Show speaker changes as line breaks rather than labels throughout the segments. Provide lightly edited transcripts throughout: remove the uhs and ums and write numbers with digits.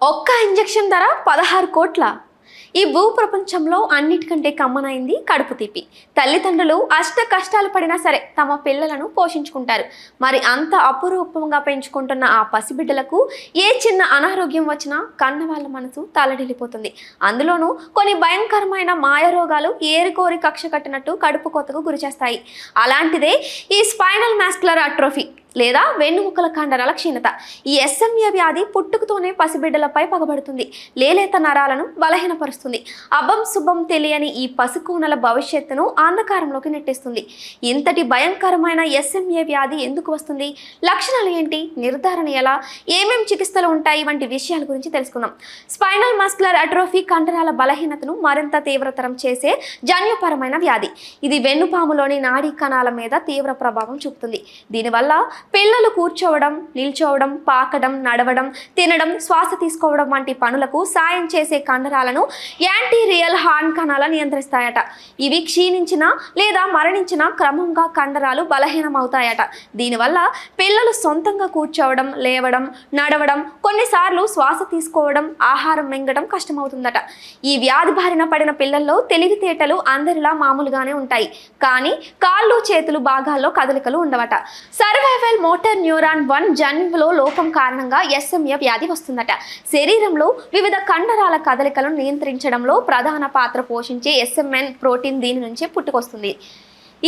ఒక్క ఇంజెక్షన్ ధర 16 కోట్ల. ఈ భూ ప్రపంచంలో అన్నిటికంటే కమ్మనైంది కడుపు తీపి. తల్లిదండ్రులు అష్ట కష్టాలు పడినా సరే తమ పిల్లలను పోషించుకుంటారు. మరి అంత అపురూపంగా పెంచుకుంటున్న ఆ పసిబిడ్డలకు ఏ చిన్న అనారోగ్యం వచ్చినా కన్న వాళ్ళ మనసు తలడిల్లిపోతుంది. అందులోనూ కొన్ని భయంకరమైన మాయరోగాలు ఏరికోరి కక్ష కట్టినట్టు కడుపు కోతకు గురిచేస్తాయి. అలాంటిదే ఈ స్పైనల్ మాస్కులర్ అట్రోఫీ లేదా వెన్నుముక్కల కండరాల క్షీణత. ఈ ఎస్ఎంఏ వ్యాధి పుట్టుకతోనే పసిబిడ్డలపై పగబడుతుంది. లేలేత నరాలను బలహీనపరుస్తుంది. అబ్బం శుభం తెలియని ఈ పసికూనల భవిష్యత్తును అంధకారంలోకి నెట్టేస్తుంది. ఇంతటి భయంకరమైన ఎస్ఎంఏ వ్యాధి ఎందుకు వస్తుంది, లక్షణాలు ఏంటి, నిర్ధారణ ఎలా, ఏమేం చికిత్సలు ఉంటాయి వంటి విషయాల గురించి తెలుసుకుందాం. స్పైనల్ మస్కులర్ అట్రోఫీ కండరాల బలహీనతను మరింత తీవ్రతరం చేసే జన్యుపరమైన వ్యాధి. ఇది వెన్నుపాములోని నాడీ కణాల మీద తీవ్ర ప్రభావం చూపుతుంది. దీనివల్ల పిల్లలు కూర్చోవడం, నిల్చోవడం, పాకడం, నడవడం, తినడం, శ్వాస తీసుకోవడం వంటి పనులకు సాయం చేసే కండరాలను యాంటీరియల్ హార్న్ కణాలు నియంత్రిస్తాయట. ఇవి క్షీణించిన లేదా మరణించిన క్రమంగా కండరాలు బలహీనమవుతాయట. దీనివల్ల పిల్లలు సొంతంగా కూర్చోవడం, లేవడం, నడవడం, కొన్నిసార్లు శ్వాస తీసుకోవడం, ఆహారం మింగడం కష్టమవుతుందట. ఈ వ్యాధి బారిన పడిన పిల్లల్లో తెలివితేటలు అందరిలా మామూలుగానే ఉంటాయి, కానీ కాళ్ళు చేతులు భాగాల్లో కదలికలు ఉండవట. సర్వైవల్ మోటార్ న్యూరాన్ 1 జన్యువులో లోపం కారణంగా ఎస్ఎంఏ వ్యాధి వస్తుందట. శరీరంలో వివిధ కండరాల కదలికలను నియంత్రించడంలో ప్రధాన పాత్ర పోషించే ఎస్ఎంఎన్ ప్రోటీన్ దీని నుంచే పుట్టుకొస్తుంది.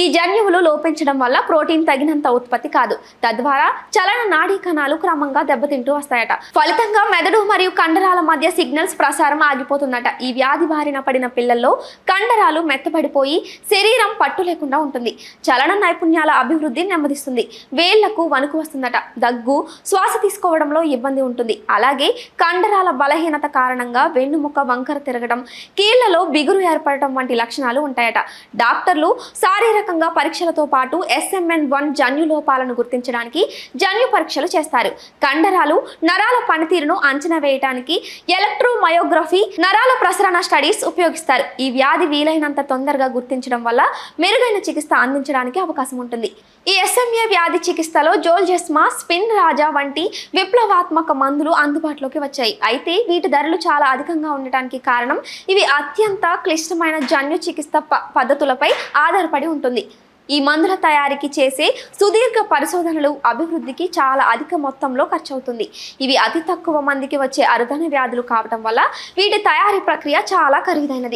ఈ జన్యువులు లోపించడం వల్ల ప్రోటీన్ తగినంత ఉత్పత్తి కాదు. తద్వారా చలన నాడీ కణాలు క్రమంగా దెబ్బతింటూ వస్తాయట. ఫలితంగా మెదడు మరియు కండరాల మధ్య సిగ్నల్స్ ప్రసారం ఆగిపోతుందట. ఈ వ్యాధి బారిన పడిన పిల్లల్లో కండరాలు మెత్తబడిపోయి శరీరం పట్టు లేకుండా ఉంటుంది. చలన నైపుణ్యాల అభివృద్ధి నెమ్మదిస్తుంది. వేళ్లకు వణుకు వస్తుందట. దగ్గు, శ్వాస తీసుకోవడంలో ఇబ్బంది ఉంటుంది. అలాగే కండరాల బలహీనత కారణంగా వెన్నుముక్క వంకర తిరగడం, కీళ్లలో బిగురు ఏర్పడటం వంటి లక్షణాలు ఉంటాయట. డాక్టర్లు శారీరకంగా పరీక్షలతో పాటు SMN1 జన్యు లోపాలను గుర్తించడానికి జన్యు పరీక్షలు చేస్తారు. కండరాలు, నరాల పనితీరును అంచనా వేయడానికి ఎలక్ట్రోమయోగ్రఫీ, నరాల ప్రసరణ స్టడీస్ ఉపయోగిస్తారు. ఈ వ్యాధి వీలైనంత తొందరగా గుర్తించడం వల్ల మెరుగైన చికిత్స అందించడానికి అవకాశం ఉంటుంది. ఈ ఎస్ఎంఏ వ్యాధి చికిత్సలో జోల్జెస్మా, స్పిన్ రాజా వంటి విప్లవాత్మక మందులు అందుబాటులోకి వచ్చాయి. అయితే వీటి ధరలు చాలా అధికంగా ఉండటానికి కారణం ఇవి అత్యంత క్లిష్టమైన జన్యు చికిత్స పద్ధతులపై ఆధారపడి ఉంటుంది. ఈ మందుల తయారీకి చేసే సుదీర్ఘ పరిశోధనలు, అభివృద్ధికి చాలా అధిక మొత్తంలో ఖర్చు అవుతుంది. ఇవి అతి తక్కువ మందికి వచ్చే అరుదైన వ్యాధులు కావటం వల్ల వీటి తయారీ ప్రక్రియ చాలా ఖరీదైనది.